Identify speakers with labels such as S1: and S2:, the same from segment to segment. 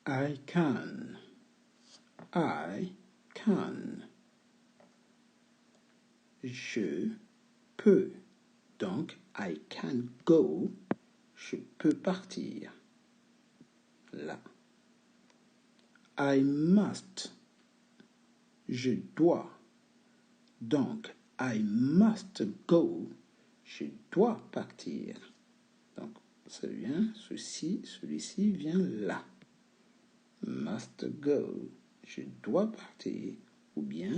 S1: I can. I can. Je peux. Donc, I can go. Je peux partir. Là. I must. Je dois. Donc, I must go. Je dois partir. Donc, celui-ci vient là. Must go. Je dois partir. Ou bien,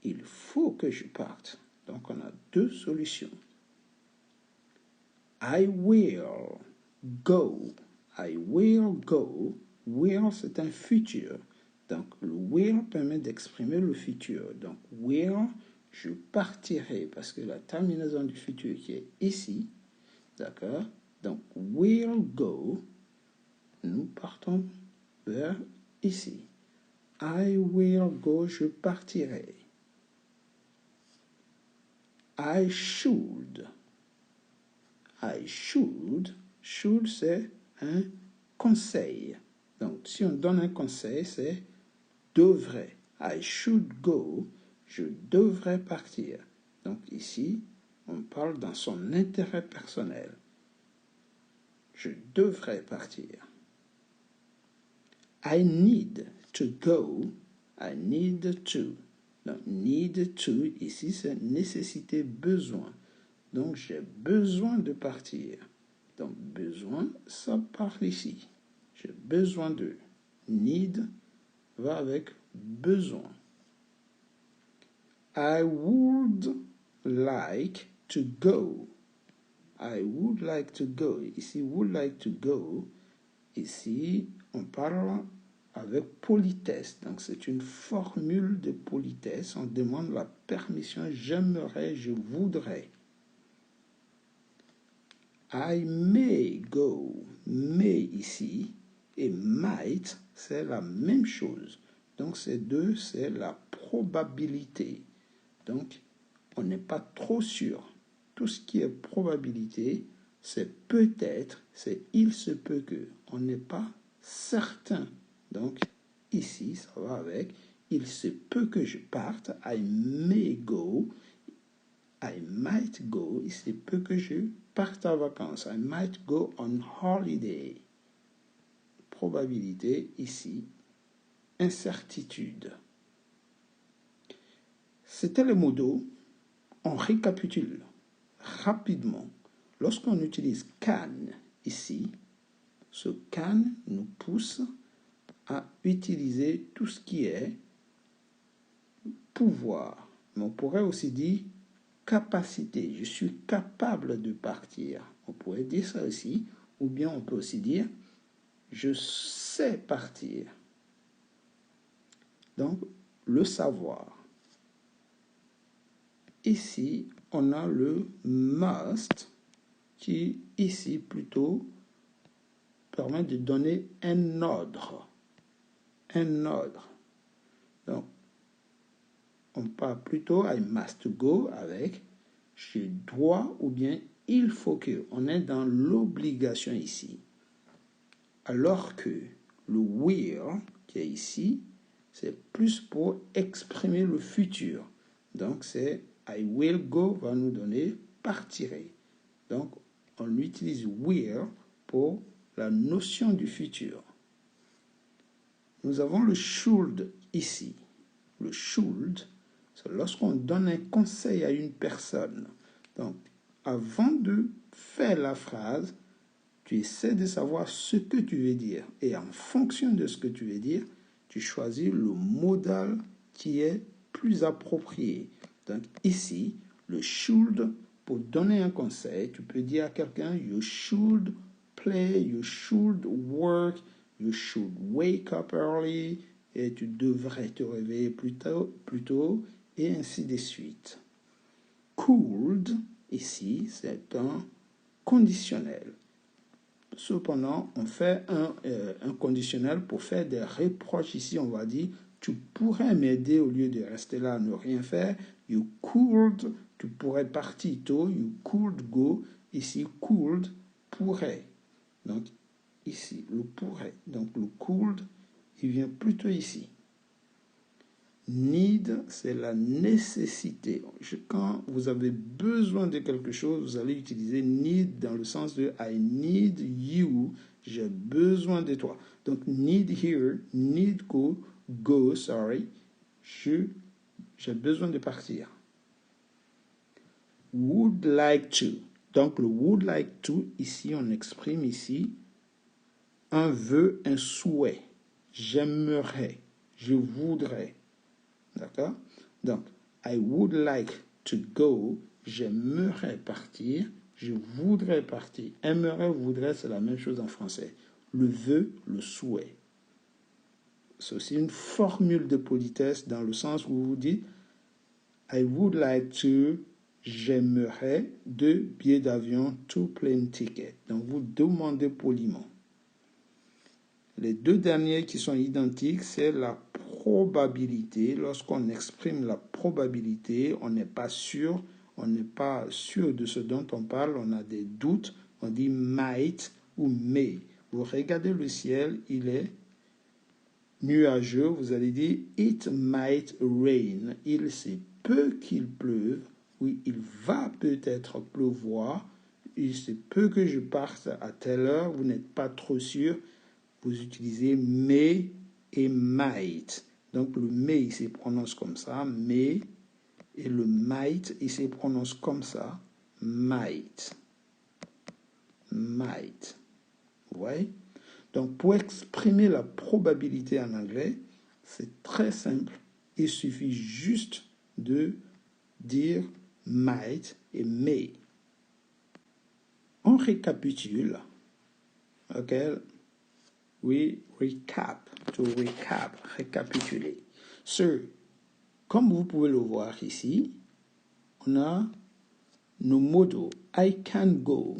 S1: il faut que je parte. Donc, on a deux solutions. I will go. I will go. Will, c'est un futur. Donc, le will permet d'exprimer le futur. Donc, will, je partirai, parce que la terminaison du futur qui est ici, d'accord? Donc, will go, nous partons vers ici. I will go, je partirai. I should. I should. Should, c'est un conseil. Donc, si on donne un conseil, c'est devrait. I should go. Je devrais partir. Donc, ici, on parle dans son intérêt personnel. Je devrais partir. I need to go. I need to. Donc, need to, ici, c'est nécessité, besoin. Donc, j'ai besoin de partir. Donc, besoin, ça parle ici. J'ai besoin de. Need va avec besoin. I would like to go. I would like to go. Ici, would like to go. Ici, on parle avec politesse. Donc, c'est une formule de politesse. On demande la permission. J'aimerais, je voudrais. I may go. May ici et might, c'est la même chose. Donc, ces deux, c'est la probabilité. Donc, on n'est pas trop sûr. Tout ce qui est probabilité, c'est peut-être, c'est il se peut que. On n'est pas certain. Donc, ici, ça va avec il se peut que je parte. I may go. I might go. Il se peut que je parte en vacances. I might go on holiday. Probabilité ici. Incertitude. C'était le modo. On récapitule rapidement. Lorsqu'on utilise can ici, ce can nous pousse à utiliser tout ce qui est pouvoir. Mais on pourrait aussi dire capacité. Je suis capable de partir. On pourrait dire ça aussi. Ou bien on peut aussi dire je sais partir. Donc, le savoir. Ici, on a le must qui, ici, plutôt, permet de donner un ordre. Un ordre. Donc, on parle plutôt I must go avec je dois ou bien il faut que. On est dans l'obligation ici. Alors que le will qui est ici, c'est plus pour exprimer le futur. Donc, c'est I will go va nous donner partirai. Donc, on utilise will pour la notion du futur. Nous avons le should ici. Le should, c'est lorsqu'on donne un conseil à une personne. Donc, avant de faire la phrase, tu essaies de savoir ce que tu veux dire. Et en fonction de ce que tu veux dire, tu choisis le modal qui est plus approprié. Donc ici, le should, pour donner un conseil, tu peux dire à quelqu'un, you should play, you should work, you should wake up early, et tu devrais te réveiller plus tôt, et ainsi de suite. Could, ici, c'est un conditionnel. Cependant, on fait un conditionnel pour faire des reproches. Ici, on va dire, tu pourrais m'aider au lieu de rester là à ne rien faire. You could, tu pourrais partir tôt. You could go. Ici, could, pourrait. Donc, ici, le pourrait. Donc le could, il vient plutôt ici. Need, c'est la nécessité. Quand vous avez besoin de quelque chose, vous allez utiliser need dans le sens de I need you, j'ai besoin de toi. Donc need here, need go, sorry, j'ai besoin de partir. Would like to. Donc le would like to, ici, on exprime ici un vœu, un souhait. J'aimerais, je voudrais. D'accord? Donc, I would like to go. J'aimerais partir. Je voudrais partir. Aimerait, voudrait, c'est la même chose en français. Le vœu, le souhait. C'est aussi une formule de politesse dans le sens où vous dites I would like to. J'aimerais 2 billets d'avion, 2 plane tickets. Donc, vous demandez poliment. Les deux derniers qui sont identiques, c'est la probabilité. Lorsqu'on exprime la probabilité, on n'est pas sûr de ce dont on parle, on a des doutes, on dit might ou may. Vous regardez le ciel, il est nuageux, vous allez dire it might rain. Il se peut qu'il pleuve, oui, il va peut-être pleuvoir, il se peut que je parte à telle heure, vous n'êtes pas trop sûr. Vous utilisez may et might. Donc le may, il se prononce comme ça, may, et le might, il se prononce comme ça, might. Might. Vous voyez? Donc pour exprimer la probabilité en anglais, c'est très simple. Il suffit juste de dire might et may. On récapitule. OK? We recap, to recap, récapituler. So, comme vous pouvez le voir ici, on a nos mots I can go,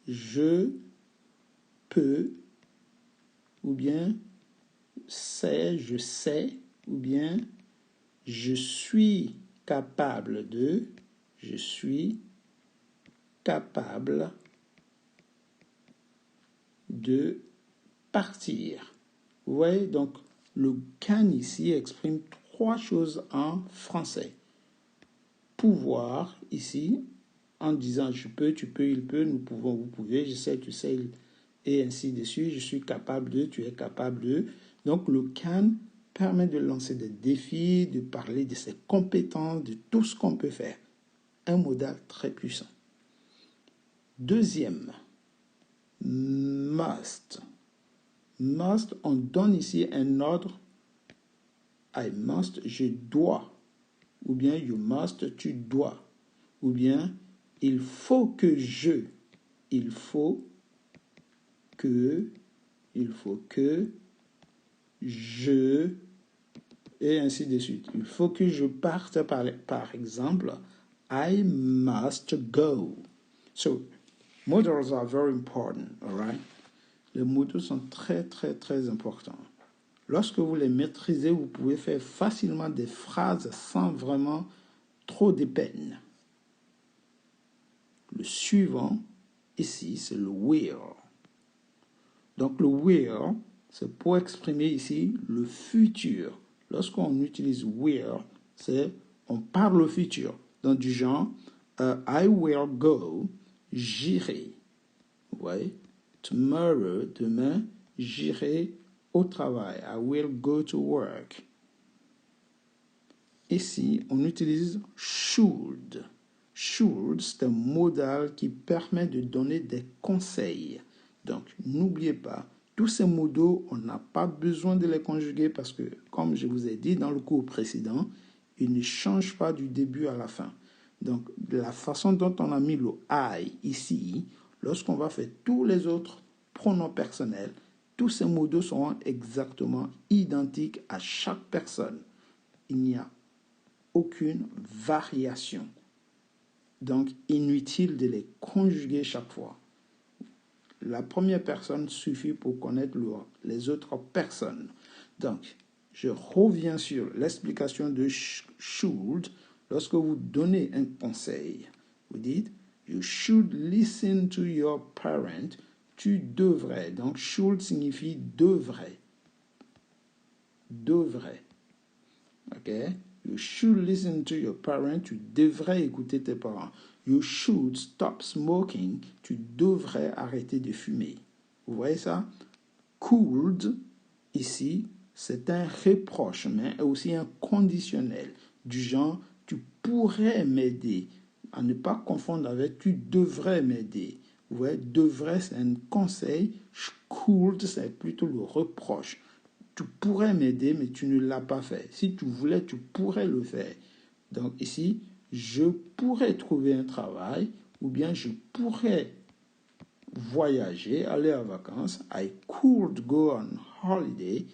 S1: je peux, ou bien je sais, ou bien je suis capable de, je suis capable de partir. Vous voyez, donc le can ici exprime 3 choses en français. Pouvoir ici, en disant je peux, tu peux, il peut, nous pouvons, vous pouvez, je sais, tu sais, et ainsi de suite. Je suis capable de, tu es capable de. Donc le can permet de lancer des défis, de parler de ses compétences, de tout ce qu'on peut faire. Un modal très puissant. Deuxième, must. Must, on donne ici un ordre. I must, je dois. Ou bien you must, tu dois. Ou bien il faut que je. Il faut que je. Et ainsi de suite. Il faut que je parte par exemple. I must go. So, modals are very important, all right? Les modaux sont très, très, très importants. Lorsque vous les maîtrisez, vous pouvez faire facilement des phrases sans vraiment trop de peine. Le suivant, ici, c'est le will. Donc le will, c'est pour exprimer ici le futur. Lorsqu'on utilise will, c'est on parle au futur. Donc du genre, I will go, j'irai. Vous voyez? Tomorrow, demain, j'irai au travail. I will go to work. Ici, on utilise should. Should, c'est un modal qui permet de donner des conseils. Donc, n'oubliez pas, tous ces modaux, on n'a pas besoin de les conjuguer parce que, comme je vous ai dit dans le cours précédent, ils ne changent pas du début à la fin. Donc, la façon dont on a mis le I ici, lorsqu'on va faire tous les autres pronoms personnels, tous ces modaux seront exactement identiques à chaque personne. Il n'y a aucune variation. Donc, inutile de les conjuguer chaque fois. La première personne suffit pour connaître les autres personnes. Donc, je reviens sur l'explication de should. Lorsque vous donnez un conseil, vous dites, you should listen to your parent. Tu devrais. Donc, should signifie devrait. Devrait. OK? You should listen to your parents. Tu devrais écouter tes parents. You should stop smoking. Tu devrais arrêter de fumer. Vous voyez ça? Could, ici, c'est un reproche, mais aussi un conditionnel. Du genre, tu pourrais m'aider. À ne pas confondre avec tu devrais m'aider. Vous voyez, devrait, c'est un conseil. Could, c'est plutôt le reproche. Tu pourrais m'aider, mais tu ne l'as pas fait. Si tu voulais, tu pourrais le faire. Donc ici, je pourrais trouver un travail ou bien je pourrais voyager, aller en vacances. I could go on holiday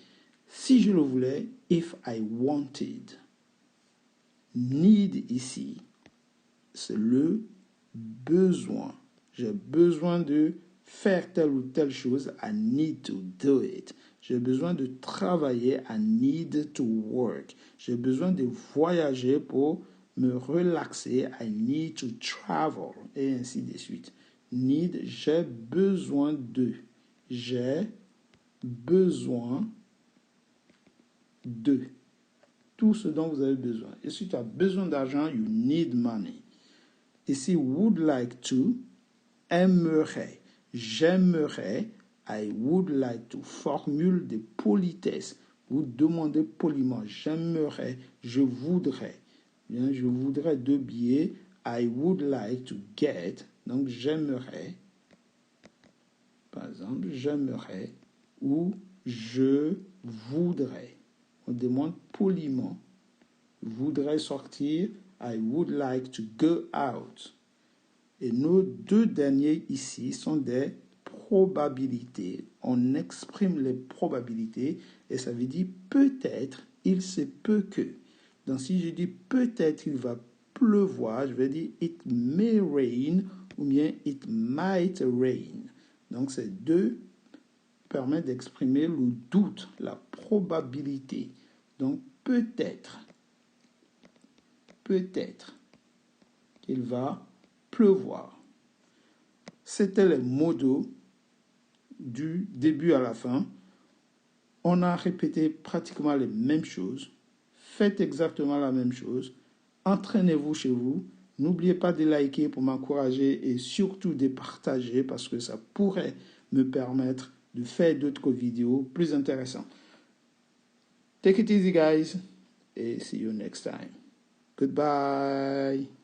S1: si je le voulais, if I wanted. Need ici, c'est le besoin. J'ai besoin de faire telle ou telle chose. I need to do it. J'ai besoin de travailler. I need to work. J'ai besoin de voyager pour me relaxer. I need to travel. Et ainsi de suite. Need, j'ai besoin de. J'ai besoin de. Tout ce dont vous avez besoin. Et si tu as besoin d'argent, you need money. Ici, would like to, aimerait, j'aimerais, I would like to, formule de politesse. Vous demandez poliment, j'aimerais, je voudrais. Bien, je voudrais 2 billets, I would like to get, donc j'aimerais, par exemple, j'aimerais, ou je voudrais. On demande poliment, voudrais sortir, I would like to go out. Et nos 2 derniers ici sont des probabilités. On exprime les probabilités et ça veut dire peut-être, il se peut que. Donc si je dis peut-être il va pleuvoir, je vais dire it may rain ou bien it might rain. Donc ces 2 permettent d'exprimer le doute, la probabilité. Donc peut-être qu'il va pleuvoir. C'était les modos du début à la fin. On a répété pratiquement les mêmes choses. Faites exactement la même chose. Entraînez-vous chez vous. N'oubliez pas de liker pour m'encourager et surtout de partager parce que ça pourrait me permettre de faire d'autres vidéos plus intéressantes. Take it easy, guys, et see you next time. Goodbye.